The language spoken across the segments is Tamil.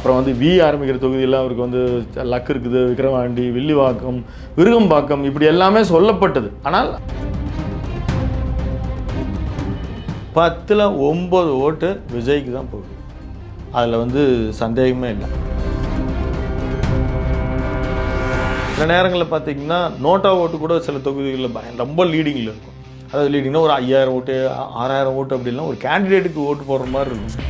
அப்புறம் வந்து வி ஆரம்பிக்கிற தொகுதியில் அவருக்கு வந்து லக் இருக்குது, விக்கிரவாண்டி, வில்லிவாக்கம், விருகம்பாக்கம் இப்படி எல்லாமே சொல்லப்பட்டது. ஆனால் 10ல் 9 ஓட்டு விஜய்க்கு தான் போகுது. அதில் வந்து சந்தேகமே இல்லை. சில நேரங்களில் பார்த்தீங்கன்னா நோட்டா ஓட்டு கூட சில தொகுதிகளில் ரொம்ப லீடிங்கில் இருக்கும். அதாவது லீடிங்னா ஒரு 5000 ஓட்டு 6000 ஓட்டு அப்படின்னா ஒரு கேண்டிடேட்டுக்கு ஓட்டு போடுற மாதிரி இருக்கும்.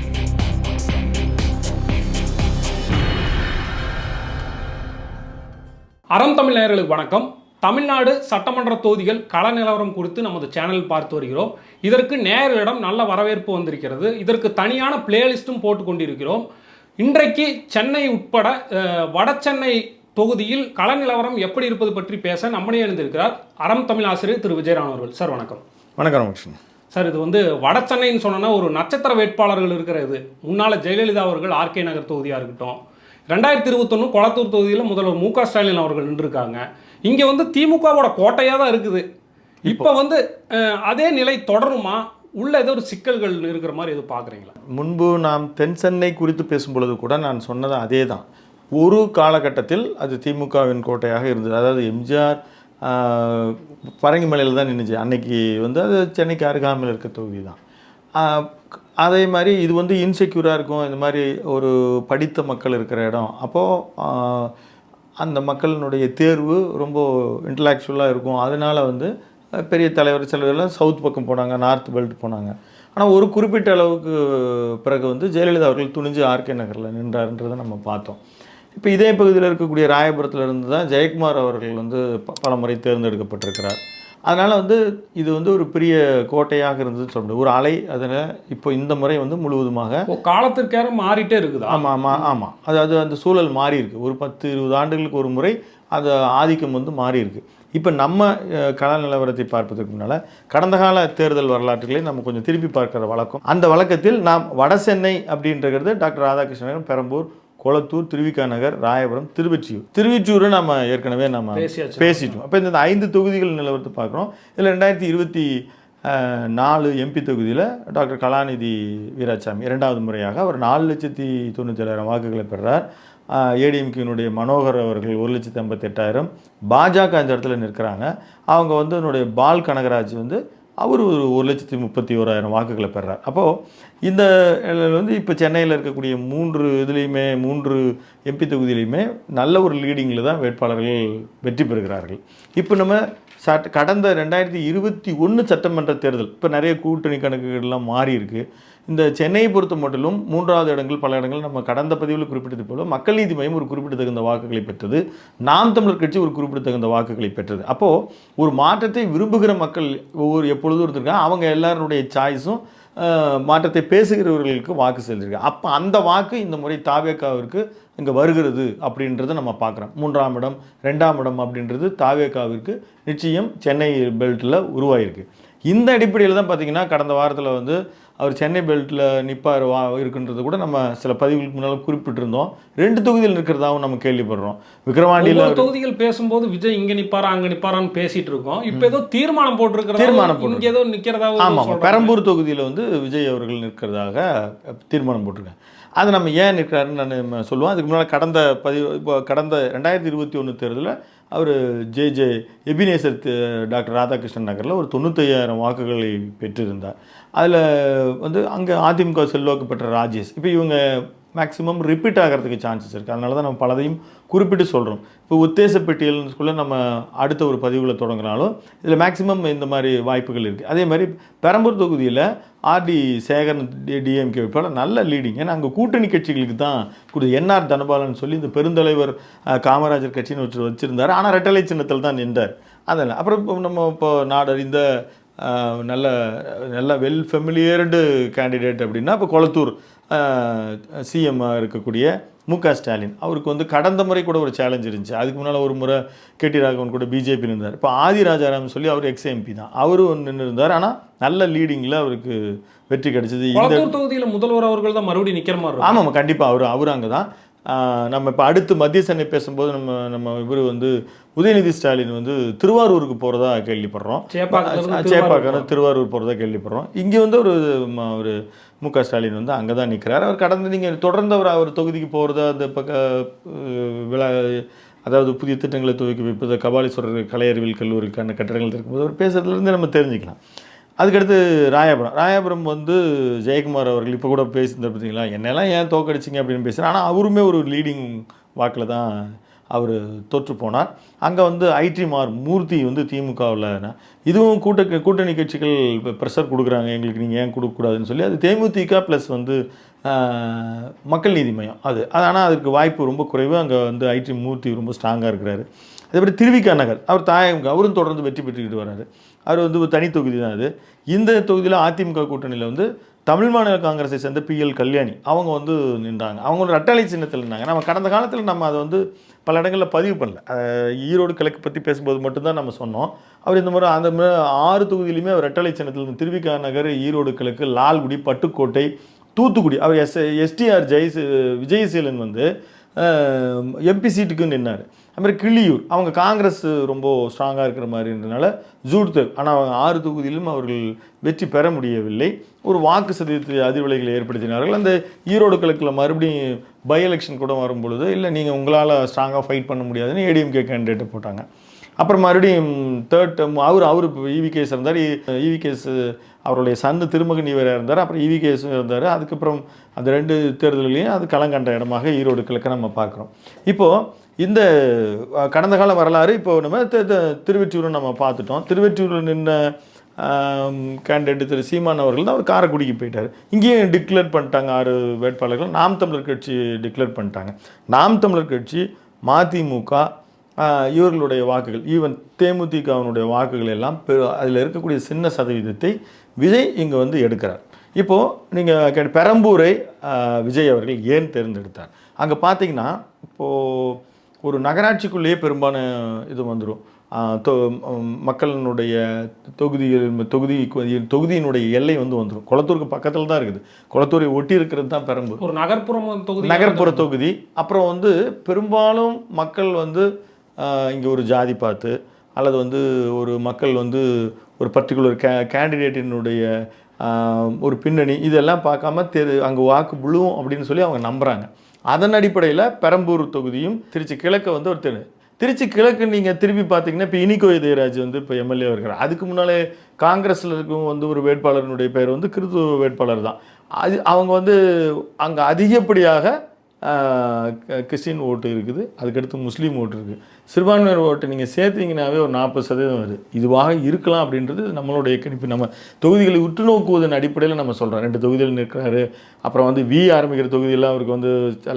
அறம் தமிழ் நேயர்களுக்கு வணக்கம். தமிழ்நாடு சட்டமன்ற தொகுதிகள் கள நிலவரம் குறித்து நமது சேனல் பார்த்து வருகிறோம். இதற்கு நேயர்களிடம் நல்ல வரவேற்பு வந்திருக்கிறது. இதற்கு தனியான பிளேலிஸ்ட்டும் போட்டு கொண்டிருக்கிறோம். இன்றைக்கு சென்னை உட்பட வட சென்னை தொகுதியில் கள நிலவரம் எப்படி இருப்பது பற்றி பேச நம்மளே எழுந்திருக்கிறார் அறம் தமிழ் ஆசிரியர் திரு விஜயராம் அவர்கள். சார் வணக்கம். வணக்கம் ரமேஷன். சார், இது வந்து வட சென்னைன்னு சொன்னோன்னா ஒரு நட்சத்திர வேட்பாளர்கள் இருக்கிறது. முன்னாள் ஜெயலலிதா அவர்கள் ஆர்கே நகர் தொகுதியாக இருக்கட்டும், 2021 கொளத்தூர் தொகுதியில் முதல்வர் மு.க. ஸ்டாலின் அவர்கள் நின்றுருக்காங்க. இங்கே வந்து திமுகவோட கோட்டையாக தான் இருக்குது. இப்போ வந்து அதே நிலை தொடருமா, உள்ள ஏதோ ஒரு சிக்கல்கள் இருக்கிற மாதிரி எதுவும் பார்க்குறீங்களா? முன்பு நாம் தென் சென்னை குறித்து பேசும்பொழுது கூட நான் சொன்னது அதே தான். ஒரு காலகட்டத்தில் அது திமுகவின் கோட்டையாக இருந்தது. அதாவது எம்ஜிஆர் பரங்கிமலையில் தான் நின்றுச்சு. அன்னைக்கு வந்து அது சென்னைக்கு அருகாமையில் இருக்க தொகுதி தான். அதே மாதிரி இது வந்து இன்செக்யூராக இருக்கும். இந்த மாதிரி ஒரு படித்த மக்கள் இருக்கிற இடம். அப்போது அந்த மக்களினுடைய தேர்வு ரொம்ப இன்டலெக்சுவலாக இருக்கும். அதனால் வந்து பெரிய தலைவர் சிலர்லாம் சவுத் பக்கம் போனாங்க, நார்த் பெல்ட் போனாங்க. ஆனால் ஒரு குறிப்பிட்ட அளவுக்கு பிறகு வந்து ஜெயலலிதா அவர்கள் துணிஞ்சு ஆர்கே நகரில் நின்றாருன்றதை நம்ம பார்த்தோம். இப்போ இதே பகுதியில் இருக்கக்கூடிய ராயபுரத்தில் இருந்து தான் ஜெயக்குமார் அவர்கள் வந்து பல முறை தேர்ந்தெடுக்கப்பட்டிருக்கிறார். அதனால் வந்து இது வந்து ஒரு பெரிய கோட்டையாக இருந்ததுன்னு சொல்ல முடியும். ஒரு அலை அதில் இப்போ இந்த முறை வந்து முழுவதுமாக காலத்திற்கேற மாறிட்டே இருக்குது. ஆமாம். அதாவது அந்த சூழல் மாறி இருக்குது. ஒரு 10-20 ஆண்டுகளுக்கு ஒரு முறை அந்த ஆதிக்கம் வந்து மாறி இருக்குது. இப்போ நம்ம கள நிலவரத்தை பார்ப்பதற்கு முன்னால் கடந்த கால தேர்தல் வரலாற்றுகளை நம்ம கொஞ்சம் திருப்பி பார்க்குற வழக்கம். அந்த வழக்கத்தில் நாம் வட சென்னை அப்படின்றது டாக்டர் ராதாகிருஷ்ணன், பெரம்பூர், கொளத்தூர், திருவிக நகர், ராயபுரம், திருவொற்றியூர் நம்ம ஏற்கனவே நம்ம பேசிட்டோம். அப்போ இந்த 5 தொகுதிகள் நிலவரத்தை பார்க்குறோம். இதில் 2024 எம்பி தொகுதியில் டாக்டர் கலாநிதி வீராசாமி 2வது முறையாக அவர் 4,97,000 வாக்குகளை பெறார். ஏடிஎம்கேனுடைய மனோகர் அவர்கள் 1,58,000. பாஜக இந்த இடத்துல நிற்கிறாங்க. அவங்க வந்து என்னுடைய பால் கனகராஜ் வந்து அவர் ஒரு 1,31,000 வாக்குகளை பெறார். அப்போது இந்த வந்து இப்போ சென்னையில் இருக்கக்கூடிய 3 எம்பி தொகுதியிலையுமே நல்ல ஒரு லீடிங்கில் தான் வேட்பாளர்கள் வெற்றி பெறுகிறார்கள். இப்போ நம்ம கடந்த 2021 சட்டமன்ற தேர்தல் இப்போ நிறைய கூட்டணி கணக்குகள்லாம் மாறி இருக்குது. இந்த சென்னையை பொறுத்த மட்டிலும் 3வது இடங்கள் பல இடங்கள் நம்ம கடந்த பதிவில் குறிப்பிட்டது போல மக்கள் நீதி மையம் ஒரு குறிப்பிடத்தகுந்த வாக்குகளை பெற்றது. நாம் தமிழர் கட்சி ஒரு குறிப்பிடத்தகுந்த வாக்குகளை பெற்றது. அப்போது ஒரு மாற்றத்தை விரும்புகிற மக்கள் எப்பொழுதும் இருந்திருக்காங்க. அவங்க எல்லாருடைய சாய்ஸும் மாற்றத்தை பேசுகிறவர்களுக்கு வாக்கு செலுத்திருக்காங்க. அப்போ அந்த வாக்கு இந்த முறை தாவேகாவிற்கு இங்கே வருகிறது அப்படின்றத நம்ம பார்க்குறோம். 3ஆம் இடம் 2ஆம் இடம் அப்படின்றது தாவேகாவிற்கு நிச்சயம் சென்னை பெல்ட்டில் உருவாயிருக்கு. இந்த அடிப்படையில் தான் பார்த்திங்கன்னா கடந்த வாரத்தில் வந்து அவர் சென்னை பெல்ட்டில் நிற்பார் இருக்குன்றது கூட நம்ம சில பதிவுகளுக்கு முன்னால் குறிப்பிட்டிருந்தோம். 2 தொகுதியில் இருக்கிறதாகவும் நம்ம கேள்விப்படுறோம். விக்கிரவாண்டியில் தொகுதிகள் பேசும்போது விஜய் இங்கே நிற்பாரா அங்கே நிற்பாரான்னு பேசிட்டு இருக்கோம். இப்போ ஏதோ தீர்மானம் போட்டிருக்கிறதா, ஏதோ நிற்கிறதா. ஆமாம், பெரம்பூர் தொகுதியில் வந்து விஜய் அவர்கள் நிற்கிறதாக தீர்மானம் போட்டிருக்காங்க. அது நம்ம ஏன் நிற்கிறாருன்னு நான் சொல்லுவோம். அதுக்கு முன்னால் கடந்த 2021 தேர்தலில் அவர் ஜே எபினேசர் டாக்டர் ராதாகிருஷ்ணன் நகரில் ஒரு 95,000 வாக்குகளை பெற்றிருந்தார். அதில் வந்து அங்கே அதிமுக செல்வாக்கு பெற்ற ராஜேஷ் இப்போ இவங்க மேக்ஸிமம் ரிப்பீட் ஆகிறதுக்கு சான்சஸ் இருக்குது. அதனால தான் நம்ம பலதையும் குறிப்பிட்டு சொல்கிறோம். இப்போ உத்தேசப்பட்டியல்னுக்குள்ளே நம்ம அடுத்த ஒரு பதிவில் தொடங்கினாலும் இதில் மேக்ஸிமம் இந்த மாதிரி வாய்ப்புகள் இருக்குது. அதே மாதிரி பெரம்பூர் தொகுதியில் ஆர்டி சேகரன் டிஎம்கே வேட்பாளர் நல்ல லீடிங். ஏன்னா அங்கே கூட்டணி கட்சிகளுக்கு தான் என்ஆர் தனபாலன் சொல்லி இந்த பெருந்தலைவர் காமராஜர் கட்சின்னு வச்சுருந்தார். ஆனால் ரெட்டலை சின்னத்தில் தான் நின்றார். அதனால் அப்புறம் நம்ம இப்போ நாடறிந்த நல்ல வெல் ஃபெமிலியர்டு கேண்டிடேட் அப்படின்னா இப்போ கொளத்தூர் சிஎம்மாக இருக்கக்கூடிய மு.க. ஸ்டாலின் அவருக்கு வந்து கடந்த முறை கூட ஒரு சேலஞ்ச் இருந்துச்சு. அதுக்கு முன்னால் ஒரு முறை கேடி ராகவன் கூட பிஜேபி நின்றார். இப்போ ஆதி ராஜாராம் சொல்லி அவர் எக்ஸ்எம்பி தான், அவரும் நின்று இருந்தார். ஆனால் நல்ல லீடிங்கில் அவருக்கு வெற்றி கிடைச்சது. இந்த தொகுதியில் முதல்வர் அவர்கள் தான் மறுபடியும் நிற்கிற மாதிரி. ஆமாம், கண்டிப்பாக அவர் அங்கே தான் நம்ம இப்போ அடுத்து மத்திய சென்னை பேசும்போது நம்ம இவர் வந்து உதயநிதி ஸ்டாலின் வந்து திருவாரூருக்கு போகிறதா கேள்விப்படுறோம். சேப்பாக்கம் திருவாரூர் போகிறதா கேள்விப்படுறோம். இங்கே வந்து ஒரு மு.க. ஸ்டாலின் வந்து அங்கே தான் நிற்கிறார். அவர் கடந்து நீங்கள் தொடர்ந்து அவர் தொகுதிக்கு போகிறதா அந்த விழா, அதாவது புதிய திட்டங்களை துவக்கி வைப்பது, கபாலீஸ்வரர் கலை அறிவியல் கல்லூரிக்கான கட்டடங்கள் இருக்கும்போது அவர் பேசுறதுலேருந்து நம்ம தெரிஞ்சுக்கலாம். அதுக்கடுத்து ராயபுரம் வந்து ஜெயக்குமார் அவர்கள் இப்போ கூட பேசியிருந்தார் பார்த்தீங்களா, என்னெல்லாம் ஏன் தோக்கடிச்சிங்க அப்படின்னு பேசுகிறேன். ஆனால் அவருமே ஒரு லீடிங் வாக்கில் தான் அவர் தோற்று போனார். அங்கே வந்து ஐடி மூர்த்தி வந்து திமுகவில் இதுவும் கூட்டணி கட்சிகள் ப்ரெஷர் கொடுக்குறாங்க, எங்களுக்கு நீங்கள் ஏன் கொடுக்கக்கூடாதுன்னு சொல்லி அது தேமுதிக ப்ளஸ் வந்து மக்கள் நீதி மையம் அது. ஆனால் அதுக்கு வாய்ப்பு ரொம்ப குறைவு. அங்கே வந்து ஐடி மூர்த்தி ரொம்ப ஸ்ட்ராங்காக இருக்கிறாரு. அதேபடி திருவிக நகர் அவர் அவரும் தொடர்ந்து வெற்றி பெற்றுக்கிட்டு வர்றாரு. அவர் வந்து ஒரு தனி தொகுதி தான் அது. இந்த தொகுதியில் அதிமுக கூட்டணியில் வந்து தமிழ் மாநில காங்கிரஸை சேர்ந்த PL கல்யாணி அவங்க வந்து நின்றாங்க. அவங்க ஒரு ரெட்டலை சின்னத்தில் நின்றாங்க. நம்ம கடந்த காலத்தில் நம்ம அதை வந்து பல இடங்களில் பதிவு பண்ணல. ஈரோடு கிழக்கு பற்றி பேசும்போது மட்டும்தான் நம்ம சொன்னோம். அவர் இந்த முறை 6 தொகுதியிலுமே அவர் ரெட்டலை சின்னத்தில் திருவிக நகர், ஈரோடு கிழக்கு, லால்குடி, பட்டுக்கோட்டை, தூத்துக்குடி அவர் STR விஜயசீலன் வந்து MP சீட்டுக்கு நின்னார். அதுமாதிரி கிள்ளியூர் அவங்க காங்கிரஸ் ரொம்ப ஸ்ட்ராங்காக இருக்கிற மாதிரின்றனால ஜூட்தேவ், ஆனால் அவங்க 6 தொகுதியிலும் அவர்கள் வெற்றி பெற முடியவில்லை. ஒரு வாக்கு சதவீதத்தை அதிர்வலைகளை ஏற்படுத்தினார்கள். அந்த ஈரோடு கிழக்கில் மறுபடியும் பை எலெக்ஷன் கூட வரும்பொழுது இல்லை நீங்கள் உங்களால் ஸ்ட்ராங்காக ஃபைட் பண்ண முடியாதுன்னு ADMK கேண்டிடேட்டை போட்டாங்க. அப்புறம் மறுபடியும் தேர்ட் டேர்ம் அவர் EVKS இருந்தார். EVKS அவருடைய சன்னு திருமகன் இவராக இருந்தார். அப்புறம் EVKஸும் இருந்தார். அதுக்கப்புறம் அந்த 2 தேர்தல்களையும் அது களங்கண்ட இடமாக ஈரோடு கிழக்க நம்ம பார்க்குறோம். இப்போது இந்த கடந்த கால வரலாறு இப்போ நம்ம திருவெற்றியூரை நம்ம பார்த்துட்டோம். திருவெற்றியூரில் நின்ற கேண்டிடேட் திரு சீமான் அவர்கள் தான் அவர் காரைக்குடிக்கு போயிட்டார். இங்கேயும் டிக்ளேர் பண்ணிட்டாங்க 6 வேட்பாளர்கள். நாம் தமிழர் கட்சி டிக்ளேர் பண்ணிட்டாங்க. நாம் தமிழர் கட்சி, மதிமுக இவர்களுடைய வாக்குகள், ஈவன் தேமுதிகவினுடைய வாக்குகள் எல்லாம் அதில் இருக்கக்கூடிய சின்ன சதவீதத்தை விஜய் இங்கே வந்து எடுக்கிறார். இப்போது நீங்கள் பெரம்பூரை விஜய் அவர்கள் ஏன் தேர்ந்தெடுத்தார்? அங்கே பார்த்தீங்கன்னா இப்போது ஒரு நகராட்சிக்குள்ளேயே பெரும்பாலான இது வந்துடும். மக்களினுடைய தொகுதியினுடைய எல்லை வந்து வந்துடும். குளத்தூருக்கு பக்கத்தில் தான் இருக்குது. குளத்தூரை ஒட்டி இருக்கிறது தான் பெரம்பூர், ஒரு நகர்ப்புற தொகுதி. அப்புறம் வந்து பெரும்பாலும் மக்கள் வந்து இங்கே ஒரு ஜாதி பார்த்து அல்லது வந்து ஒரு மக்கள் வந்து ஒரு பர்டிகுலர் கேண்டிடேட்டினுடைய ஒரு பின்னணி இதெல்லாம் பார்க்காம அங்கே வாக்கு விழுவும் அப்படின்னு சொல்லி அவங்க நம்புகிறாங்க. அதன் அடிப்படையில் பெரம்பூர் தொகுதியும் திருச்சி கிழக்கு வந்து ஒரு திருச்சி கிழக்கு நீங்கள் திருப்பி பார்த்தீங்கன்னா இப்போ இனிகோ இதயராஜ் வந்து இப்போ MLA இருக்கிறார். அதுக்கு முன்னாலே காங்கிரஸில் இருக்கும் வந்து ஒரு வேட்பாளருடைய பெயர் வந்து கிறிஸ்துவ வேட்பாளர் தான். அவங்க வந்து அங்கே அதிகப்படியாக கிறிஸ்டின் ஓட்டு இருக்குது. அதுக்கடுத்து முஸ்லீம் ஓட்டு இருக்குது. சிறுபான்மையினர் ஓட்டு நீங்கள் சேர்த்திங்கனாவே ஒரு 40% வருது. இதுவாக இருக்கலாம் அப்படின்றது நம்மளுடைய கணிப்பு. நம்ம தொகுதிகளை உற்று நோக்குவதன் அடிப்படையில் நம்ம சொல்கிறோம். 2 தொகுதியில் நிற்கிறாரு. அப்புறம் வந்து ஆரம்பிக்கிற தொகுதியெல்லாம் அவருக்கு வந்து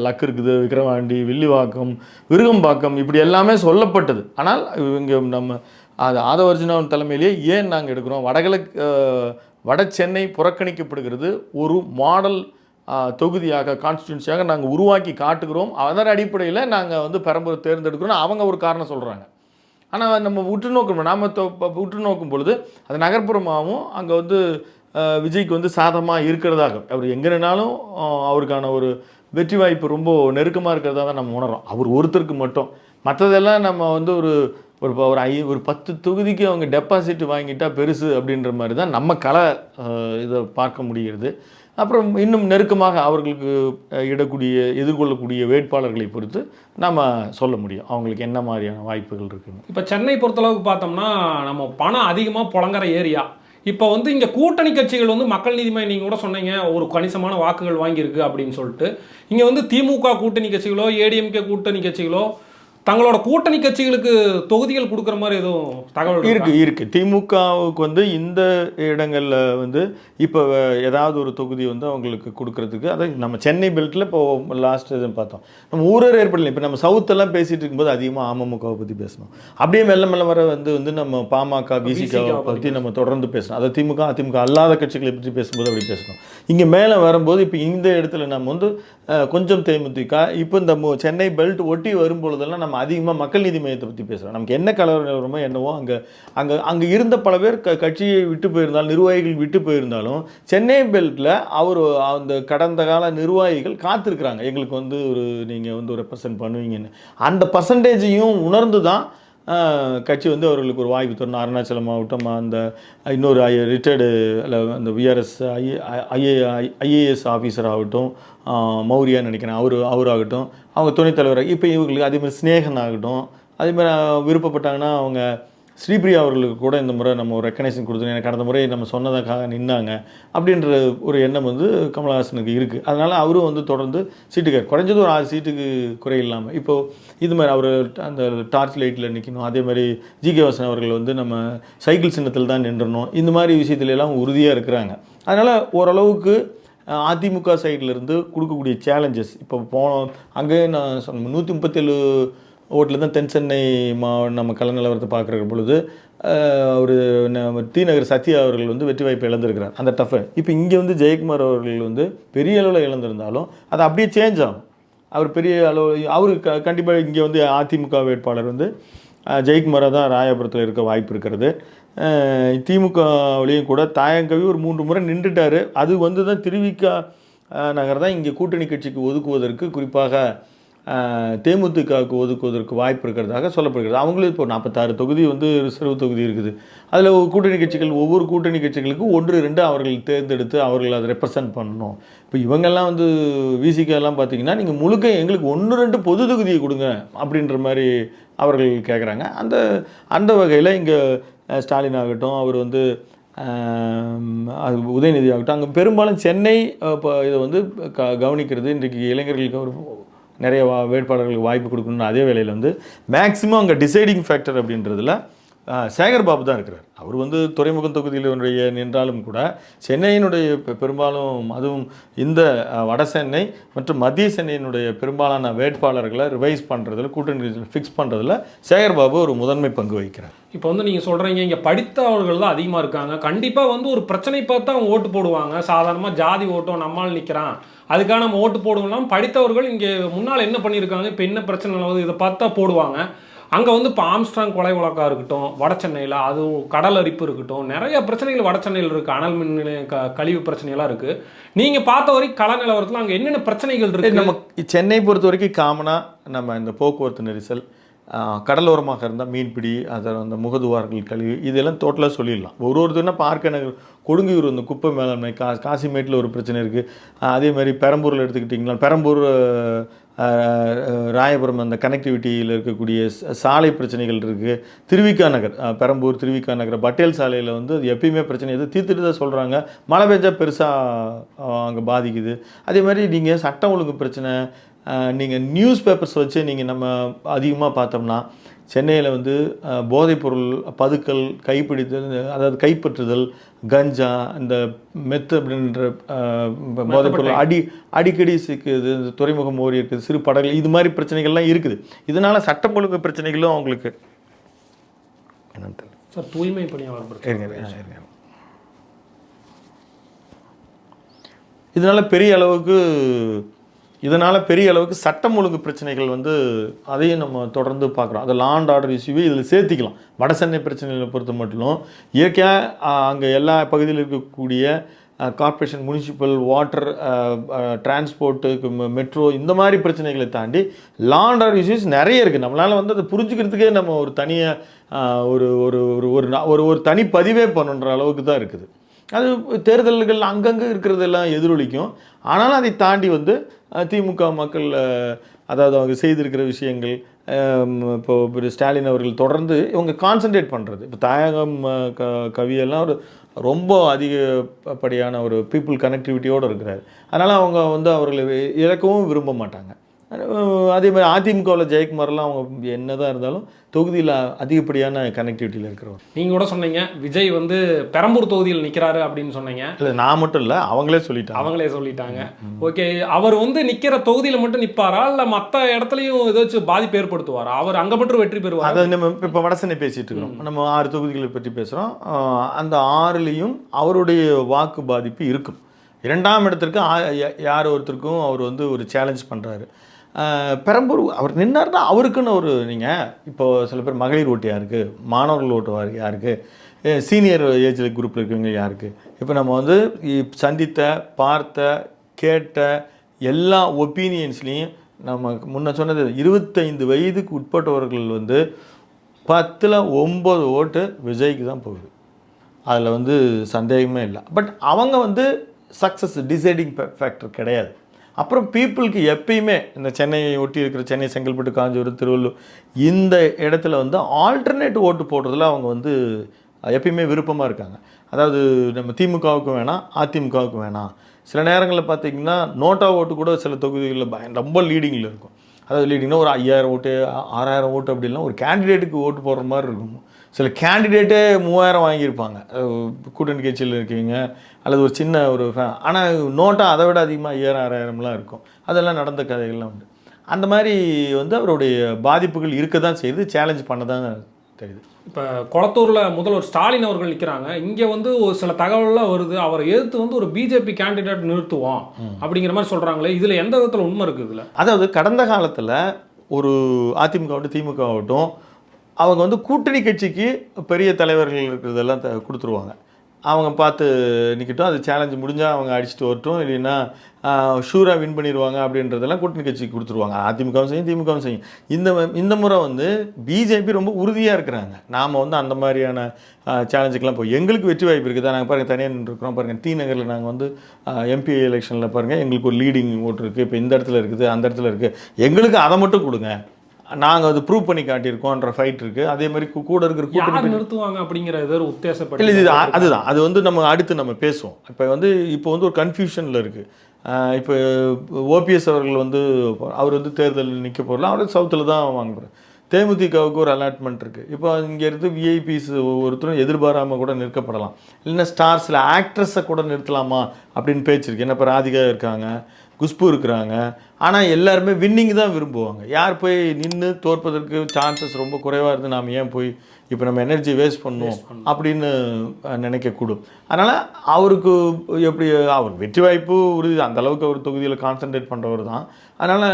லக் இருக்குது. விக்கிரவாண்டி, வில்லிவாக்கம், விருகம்பாக்கம் இப்படி எல்லாமே சொல்லப்பட்டது. ஆனால் இங்கே நம்ம அது ஆதவர்ஜுனாவின் தலைமையிலேயே ஏன் நாங்கள் எடுக்கிறோம்? வட சென்னை புறக்கணிக்கப்படுகிறது. ஒரு மாடல் தொகுதியாக கான்ஸ்டியூன்சியாக நாங்கள் உருவாக்கி காட்டுகிறோம். அதன் அடிப்படையில் நாங்கள் வந்து பெரம்பூர் தேர்ந்தெடுக்கிறோம் அவங்க ஒரு காரணம் சொல்கிறாங்க. ஆனால் நம்ம உற்று நோக்கும் பொழுது அது நகர்ப்புறமாகவும் அங்கே வந்து விஜய்க்கு வந்து சாதகமாக இருக்கிறதாக அவர் எங்கேனாலும் அவருக்கான ஒரு வெற்றி வாய்ப்பு ரொம்ப நெருக்கமாக இருக்கிறதா தான் நம்ம உணர்றோம். அவர் ஒருத்தருக்கு மட்டும். மற்றதெல்லாம் நம்ம வந்து ஒரு 10 தொகுதிக்கு அவங்க டெபாசிட் வாங்கிட்டா பெருசு அப்படின்ற மாதிரி தான் நம்ம இதை பார்க்க முடிகிறது. அப்புறம் இன்னும் நெருக்கமாக அவர்களுக்கு எதிர்கொள்ளக்கூடிய வேட்பாளர்களை பொறுத்து நம்ம சொல்ல முடியும் அவங்களுக்கு என்ன மாதிரியான வாய்ப்புகள் இருக்குன்னு. இப்போ சென்னை பொறுத்தளவுக்கு பார்த்தோம்னா நம்ம பணம் அதிகமாக புழங்குற ஏரியா. இப்போ வந்து இங்கே கூட்டணி கட்சிகள் வந்து மக்கள் நீதி மையம் நீங்கள் கூட சொன்னீங்க ஒரு கணிசமான வாக்குகள் வாங்கியிருக்கு அப்படின்னு சொல்லிட்டு, இங்கே வந்து திமுக கூட்டணி கட்சிகளோ ADMK கூட்டணி கட்சிகளோ தங்களோட கூட்டணி கட்சிகளுக்கு தொகுதிகள் கொடுக்குற மாதிரி எதுவும் தகவல் இருக்குது. திமுகவுக்கு வந்து இந்த இடங்களில் வந்து இப்போ ஏதாவது ஒரு தொகுதி வந்து அவங்களுக்கு கொடுக்கறதுக்கு, அதாவது நம்ம சென்னை பெல்ட்டில் இப்போ லாஸ்ட் பார்த்தோம் நம்ம ஊரர் ஏற்படலை. இப்போ நம்ம சவுத்தெல்லாம் பேசிகிட்டு இருக்கும்போது அதிகமாக அமமுகவை பற்றி பேசணும். அப்படியே மெல்ல வர வந்து நம்ம பாமக BCKவை பற்றி நம்ம தொடர்ந்து பேசணும். அதை திமுக அதிமுக அல்லாத கட்சிகளை பற்றி பேசும்போது அப்படி பேசணும். இங்கே மேலே வரும்போது இப்போ இந்த இடத்துல நம்ம வந்து கொஞ்சம் தேமுதிக இப்போ இந்த சென்னை பெல்ட் ஒட்டி வரும்பொழுதெல்லாம் நம்ம நம்ம அதிகமாக மக்கள் நீதி மையத்தை பற்றி பேசுகிறோம். நமக்கு என்ன கலவர நிலவரமோ என்னவோ அங்கே இருந்த பல பேர் கட்சியை விட்டு போயிருந்தாலும், நிர்வாகிகள் விட்டு போயிருந்தாலும், சென்னை பெல்ட்டில் அந்த கடந்த கால நிர்வாகிகள் காத்திருக்கிறாங்க. எங்களுக்கு வந்து நீங்கள் வந்து ஒரு ரெப்ரசன்ட் பண்ணுவீங்கன்னு. அந்த பர்சன்டேஜையும் உணர்ந்து தான் கட்சி வந்து அவர்களுக்கு ஒரு வாய்ப்பு தரணும். அருணாச்சலம் ஆகட்டும், அந்த இன்னொரு ரிட்டையர்டு அந்த விஆர்எஸ் ஐஏஎஸ் ஆஃபீஸர் ஆகட்டும், மௌரியான்னு நினைக்கிறேன், அவராகட்டும், அவங்க துணைத் தலைவர், இப்போ இவங்களுக்கு அதேமாதிரி ஸ்னேகன் ஆகட்டும், அதேமாதிரி விருப்பப்பட்டாங்கன்னா அவங்க ஸ்ரீபிரியா அவர்களுக்கு கூட இந்த முறை நம்ம ஒரு ரெக்கக்னேஷன் கொடுத்தோம். எனக்கு கடந்த முறை நம்ம சொன்னதுக்காக நின்னாங்க அப்படின்ற ஒரு எண்ணம் வந்து கமலஹாசனுக்கு இருக்குது. அதனால் அவரும் வந்து தொடர்ந்து சீட்டுக்கார் குறைஞ்சது ஒரு 6 சீட்டுக்கு குறை இல்லாமல் இப்போது இது மாதிரி அவர் அந்த டார்ச் லைட்டில் நிற்கணும். அதே மாதிரி ஜிகே வாசன் அவர்கள் வந்து நம்ம சைக்கிள் சின்னத்தில் தான் நின்றணும். இந்த மாதிரி விஷயத்துல எல்லாம் உறுதியாக இருக்கிறாங்க. அதனால் ஓரளவுக்கு அதிமுக சைட்லேருந்து கொடுக்கக்கூடிய சேலஞ்சஸ் இப்போ அங்கே நான் சொன்ன 137 ஓட்டில் தான் தென் சென்னை நம்ம கள நிலவரத்தை பார்க்குற பொழுது ஒரு டி.நகர் சத்யா அவர்கள் வந்து வெற்றி வாய்ப்பை இழந்திருக்கிறார். அந்த டஃப் இப்போ இங்கே வந்து ஜெயக்குமார் அவர்கள் வந்து பெரிய அளவில் இழந்திருந்தாலும் அது அப்படியே சேஞ்ச் ஆகும். அவர் பெரிய அளவு கண்டிப்பாக இங்கே வந்து அதிமுக வேட்பாளர் வந்து ஜெயக்குமாராக தான் ராயபுரத்தில் இருக்க வாய்ப்பு இருக்கிறது. திமுகவிலையும் கூட தாயங்கவி ஒரு 3 முறை நின்றுட்டார். அது வந்து தான் திருவிக நகர் தான் இங்கே கூட்டணி கட்சிக்கு ஒதுக்குவதற்கு, குறிப்பாக தேமுதிகவுக்கு ஒதுக்குவதற்கு வாய்ப்பு இருக்கிறதாக சொல்லப்படுகிறது. அவங்களும் இப்போ 46 தொகுதி வந்து ரிசர்வ் தொகுதி இருக்குது. அதில் கூட்டணி கட்சிகள், ஒவ்வொரு கூட்டணி கட்சிகளுக்கும் 1-2 அவர்கள் தேர்ந்தெடுத்து அவர்கள் அதை ரெப்ரசன்ட் பண்ணணும். இப்போ இவங்கெல்லாம் வந்து விசிகெல்லாம் பார்த்தீங்கன்னா நீங்கள் முழுக்க எங்களுக்கு 1-2 பொது தொகுதியை கொடுங்க அப்படின்ற மாதிரி அவர்கள் கேட்குறாங்க. அந்த வகையில் இங்கே ஸ்டாலின் ஆகட்டும், அவர் வந்து உதயநிதி ஆகட்டும், அங்கே பெரும்பாலும் சென்னை இப்போ இதை வந்து கவனிக்கிறது. இன்றைக்கு இளைஞர்களுக்கு ஒரு நிறைய வேட்பாளர்களுக்கு வாய்ப்பு கொடுக்கணும்னு அதே வேளையில் வந்து மேக்ஸிமம் அங்கே டிசைடிங் ஃபேக்டர் அப்படின்றதுல சேகர் பாபு தான் இருக்கிறார். அவர் வந்து துறைமுகம் தொகுதியினுடைய நின்றாலும் கூட சென்னையினுடைய பெரும்பாலும், அதுவும் இந்த வட சென்னை மற்றும் மத்திய சென்னையினுடைய பெரும்பாலான வேட்பாளர்களை ரிவைஸ் பண்ணுறதுல, கூட்டணி ஃபிக்ஸ் பண்ணுறதுல சேகர் பாபு ஒரு முதன்மை பங்கு வகிக்கிறார். இப்போ வந்து நீங்கள் சொல்கிறீங்க இங்கே படித்தவர்கள் தான் அதிகமாக இருக்காங்க. கண்டிப்பாக வந்து ஒரு பிரச்சனை பார்த்து அவங்க ஓட்டு போடுவாங்க. சாதாரணமாக ஜாதி ஓட்டம் நம்மால் நிற்கிறான் அதுக்காக நம்ம ஓட்டு போடுவோம்னா, படித்தவர்கள் இங்கே முன்னால் என்ன பண்ணியிருக்காங்க, இப்போ என்ன பிரச்சனை நடக்குது இதை பார்த்தா போடுவாங்க. அங்கே வந்து இப்போ ஆம்ஸ்ட்ராங் கொலை வழக்காக இருக்கட்டும், வட சென்னையில் அதுவும் கடல் அரிப்பு இருக்கட்டும், நிறைய பிரச்சனைகள் வட சென்னையில் இருக்குது. அனல் மின் நிலைய கழிவு பிரச்சனையெல்லாம் இருக்குது. நீங்கள் பார்த்த வரைக்கும் கள நிலவரத்தில் அங்கே என்னென்ன பிரச்சனைகள் இருக்குது? நம்ம சென்னை பொறுத்த வரைக்கும் காமனாக நம்ம இந்த போக்குவரத்து நெரிசல், கடலோரமாக இருந்தால் மீன்பிடி, அந்த முகதுவார்கள் கழிவு, இதெல்லாம் டோட்டலாக சொல்லிடலாம். ஒருத்தருனா பார்க்க நகர், கொடுங்கியூர் இந்த குப்பை மேலாண்மை, காசிமேட்டில் ஒரு பிரச்சனை இருக்குது. அதே மாதிரி பெரம்பூரில் எடுத்துக்கிட்டிங்களா, பெரம்பூர் ராயபுரம் அந்த கனெக்டிவிட்டியில் இருக்கக்கூடிய சாலை பிரச்சனைகள் இருக்குது. திருவிக நகர், பெரம்பூர் திருவிக நகர் பட்டேல் சாலையில் வந்து அது எப்பயுமே பிரச்சனை, எது தீர்த்துட்டு தான் சொல்கிறாங்க. மழை பெஞ்சா பெருசாக அங்கே பாதிக்குது. அதே மாதிரி நீங்கள் சட்டம் ஒழுங்கு பிரச்சனை, நீங்கள் நியூஸ் பேப்பர்ஸ் வச்சு நீங்கள் நம்ம அதிகமாக பார்த்தோம்னா சென்னையில் வந்து போதைப்பொருள் பதுக்கல், கைப்பிடித்தல், அதாவது கைப்பற்றுதல், கஞ்சா, இந்த மெத்து அப்படின்ற போதைப்பொருள் அடிக்கடி சிக்குது. இந்த துறைமுகம் ஓரி இருக்குது, சிறு படகுகள், இது மாதிரி பிரச்சனைகள்லாம் இருக்குது. இதனால் சட்டம் ஒழுங்கு பிரச்சனைகளும் அவங்களுக்கு என்னன்னு தெரியல சார். தூய்மை பணியாளர் இதனால் பெரிய அளவுக்கு சட்டம் ஒழுங்கு பிரச்சனைகள் வந்து அதையும் நம்ம தொடர்ந்து பார்க்குறோம். அதை லா அண்ட் ஆர்டர் இஷ்யூவே இதில் சேர்த்திக்கலாம். வட சென்னை பிரச்சனைகளை பொறுத்த மட்டும் இயற்கையாக அங்கே எல்லா பகுதியில் இருக்கக்கூடிய corporation, municipal, water, transport, metro, இந்த மாதிரி பிரச்சனைகளை தாண்டி லா அண்ட் ஆர்டர் இஷ்யூஸ் நிறைய இருக்குது. நம்மளால் வந்து அதை புரிஞ்சுக்கிறதுக்கே நம்ம ஒரு தனியாக ஒரு தனி பதிவே பண்ணுன்ற அளவுக்கு தான் இருக்குது. அது தேர்தல்கள் அங்கங்கே இருக்கிறதெல்லாம் எதிரொலிக்கும். ஆனாலும் அதை தாண்டி வந்து திமுக மக்கள், அதாவது அவங்க செய்திருக்கிற விஷயங்கள், இப்போ ஸ்டாலின் அவர்கள் தொடர்ந்து இவங்க கான்சன்ட்ரேட் பண்ணுறது, இப்போ தாயகம் கவியெல்லாம் ரொம்ப அதிகப்படியான ஒரு பீப்புள் கனெக்டிவிட்டியோடு இருக்கிறார். அதனால் அவங்க வந்து அவர்களை இழக்கவும் விரும்ப மாட்டாங்க. அதே மாதிரி அதிமுகவில் ஜெயக்குமார்லாம் அவங்க என்ன தான் இருந்தாலும் தொகுதியில் அதிகப்படியான கனெக்டிவிட்டியில் இருக்கிறவர். நீங்கள் கூட சொன்னீங்க விஜய் வந்து பெரம்பூர் தொகுதியில் நிற்கிறாரு அப்படின்னு சொன்னீங்க. இல்லை, நான் மட்டும் இல்லை, அவங்களே சொல்லிட்டாங்க. ஓகே, அவர் வந்து நிற்கிற தொகுதியில் மட்டும் நிற்பாரா, இல்லை மற்ற இடத்துலையும் ஏதாச்சும் பாதிப்பு ஏற்படுத்துவாரா? அவர் அங்கே மட்டும் வெற்றி பெறுவார்? அதை நம்ம இப்போ வடசென்னை பேசிகிட்டு இருக்கிறோம். நம்ம 6 தொகுதிகளை பற்றி பேசுகிறோம். அந்த 6லையும் அவருடைய வாக்கு பாதிப்பு இருக்கும். 2ஆம் இடத்திற்கு யார் ஒருத்தருக்கும் அவர் வந்து ஒரு சேலஞ்ச் பண்ணுறாரு. பெரம்பூர் அவர் நின்னார்னா அவருக்குன்னு ஒரு நீங்கள் இப்போ சில பேர் மகளிர் ஓட்டு யாருக்கு, மாணவர்கள் ஓட்டு யாருக்கு, சீனியர் ஏஜ் குரூப்பில் இருக்கவங்க யாருக்கு, இப்போ நம்ம வந்து சந்தித்த பார்த்த கேட்ட எல்லா ஒப்பீனியன்ஸ்லேயும் நம்ம முன்ன சொன்னது 25 வயதுக்கு உட்பட்டவர்கள் வந்து 10ல் 9 ஓட்டு விஜய்க்கு தான் போகுது. அதில் வந்து சந்தேகமே இல்லை. பட் அவங்க வந்து சக்ஸஸ் டிசைடிங் ஃபேக்டர் கிடையாது. அப்புறம் பீப்புளுக்கு எப்பயுமே இந்த சென்னையை ஒட்டி இருக்கிற சென்னை, செங்கல்பட்டு, காஞ்சிபுரம், திருவள்ளூர் இந்த இடத்துல வந்து ஆல்டர்னேட் ஓட்டு போடுறதுல அவங்க வந்து எப்பயுமே விருப்பமாக இருக்காங்க. அதாவது நம்ம திமுகவுக்கும் வேணாம், அதிமுகவுக்கும் வேணாம். சில நேரங்களில் பார்த்திங்கன்னா நோட்டா ஓட்டு கூட சில தொகுதிகளில் ரொம்ப லீடிங்கில் இருக்கும். அதாவது லீடிங்னா ஒரு 5000 ஓட்டு 6000 ஓட்டு அப்படின்லாம் ஒரு கேண்டிடேட்டுக்கு ஓட்டு போடுற மாதிரி இருக்கும். சில கேண்டிடேட்டே 3000 வாங்கியிருப்பாங்க கூட்டணி கட்சியில் இருக்கீங்க அல்லது ஒரு சின்ன ஒரு ஆனால் நோட்டா அதை விட அதிகமாக 5000 6000லாம் இருக்கும். அதெல்லாம் நடந்த கதைகள்லாம் உண்டு. அந்த மாதிரி வந்து அவருடைய பாதிப்புகள் இருக்க தான் செய்யுது, சேலஞ்ச் பண்ண தான் தெரியுது. இப்போ கொளத்தூரில் முதல்வர் ஸ்டாலின் அவர்கள் நிற்கிறாங்க. இங்கே வந்து ஒரு சில தகவல்லாம் வருது, அவரை எதிர்த்து வந்து ஒரு பிஜேபி கேண்டிடேட் நிறுத்துவோம் அப்படிங்கிற மாதிரி சொல்கிறாங்களே, இதில் எந்த விதத்தில் உண்மை இருக்குது? இதில் அதாவது கடந்த காலத்தில் ஒரு அதிமுக ஆகட்டும் திமுக ஆகட்டும் அவங்க வந்து கூட்டணி கட்சிக்கு பெரிய தலைவர்கள் இருக்கிறதெல்லாம் கொடுத்துருவாங்க. அவங்க பார்த்து நிற்கட்டும், அது சேலஞ்சு முடிஞ்சால் அவங்க அடிச்சுட்டு வரட்டும், இல்லைன்னா ஷூராக வின் பண்ணிடுவாங்க அப்படின்றதெல்லாம் கூட்டணி கட்சிக்கு கொடுத்துருவாங்க. அதிமுகவும் செய்யும் திமுகவும் செய்யும். இந்த முறை வந்து பிஜேபி ரொம்ப உறுதியாக இருக்கிறாங்க. நாம் வந்து அந்த மாதிரியான சேலஞ்சுக்கெலாம் போய் எங்களுக்கு வெற்றி வாய்ப்பு இருக்குது தான். நாங்கள் பாருங்கள் தனியாக நின்றுருக்கிறோம். பாருங்கள் டி நகரில் நாங்கள் வந்து எம்பி எலெக்ஷனில் பாருங்கள் எங்களுக்கு ஒரு லீடிங் ஓட்டு இருக்குது. இப்போ இந்த இடத்துல இருக்குது, அந்த இடத்துல இருக்குது, எங்களுக்கு அதை மட்டும் கொடுங்க, நாங்கள் அது ப்ரூவ் பண்ணி காட்டியிருக்கோன்ற ஃபைட் இருக்குது. அதே மாதிரி கூட இருக்கிற கூட்டணி நிறுத்துவாங்க அப்படிங்கிற ஏதோ ஒரு உத்தேசப்பட்டு இல்லை, இது அதுதான். அது வந்து நம்ம அடுத்து நம்ம பேசுவோம். இப்போ வந்து ஒரு கன்ஃபியூஷனில் இருக்குது. இப்போ ஓபிஎஸ் அவர்கள் வந்து அவர் வந்து தேர்தலில் நிற்க போகிறலாம், அவர் சவுத்தில் தான் வாங்க போகிறார். தேமுதிகவுக்கு ஒரு அலாட்மெண்ட் இருக்குது. இப்போ இங்கே இருந்து விஐபிஸ் ஒருத்தரும் எதிர்பாராமல் கூட நிற்கப்படலாம். இல்லைன்னா ஸ்டார்ஸில் ஆக்ட்ரஸை கூட நிறுத்தலாமா அப்படின்னு பேச்சு இருக்குது. என்ன இப்போ ராதிகா இருக்காங்க, குஷ்பு இருக்கிறாங்க. ஆனால் எல்லாருமே வின்னிங் தான் விரும்புவாங்க. யார் போய் நின்று தோற்பதற்கு சான்சஸ் ரொம்ப குறைவாக இருந்து நாம் ஏன் போய் இப்போ நம்ம எனர்ஜி வேஸ்ட் பண்ணுவோம் அப்படின்னு நினைக்கக்கூடும். அதனால் அவருக்கு எப்படி அவர் வெற்றி வாய்ப்பு உறுதி, அந்தளவுக்கு அவர் தொகுதியில் கான்சன்ட்ரேட் பண்ணுறவர் தான். அதனால்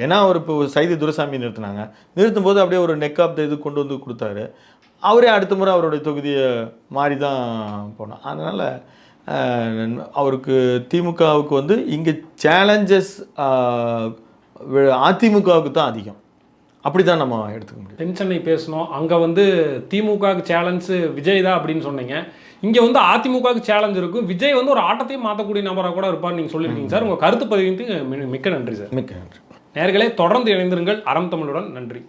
ஏன்னா அவர் இப்போ சைதி துரைசாமி நிறுத்தும் போது அப்படியே ஒரு நெக் ஆஃப் த இது கொண்டு வந்து கொடுத்தாரு. அவரே அடுத்த முறை அவருடைய தொகுதியை மாறி தான் போனார். அதனால் அவருக்கு திமுகவுக்கு வந்து இங்கே சேலஞ்சஸ் அதிமுகவுக்கு தான் அதிகம். அப்படி தான் நம்ம எடுத்துக்க முடியும். தென்சென்னை பேசணும், அங்கே வந்து திமுகவுக்கு சேலஞ்சு விஜய் தான் அப்படின்னு சொன்னீங்க. இங்கே வந்து அதிமுகவுக்கு சேலஞ்ச் இருக்கும். விஜய் வந்து ஒரு ஆட்டத்தையும் மாற்றக்கூடிய நபராக கூட இருப்பார்னு நீங்கள் சொல்லியிருக்கீங்க சார். உங்கள் கருத்து பதிவுக்கு மிக்க நன்றி சார். மிக்க நன்றி. நேயர்களே, தொடர்ந்து இணைந்திருங்கள் அறம் தமிழுடன். நன்றி.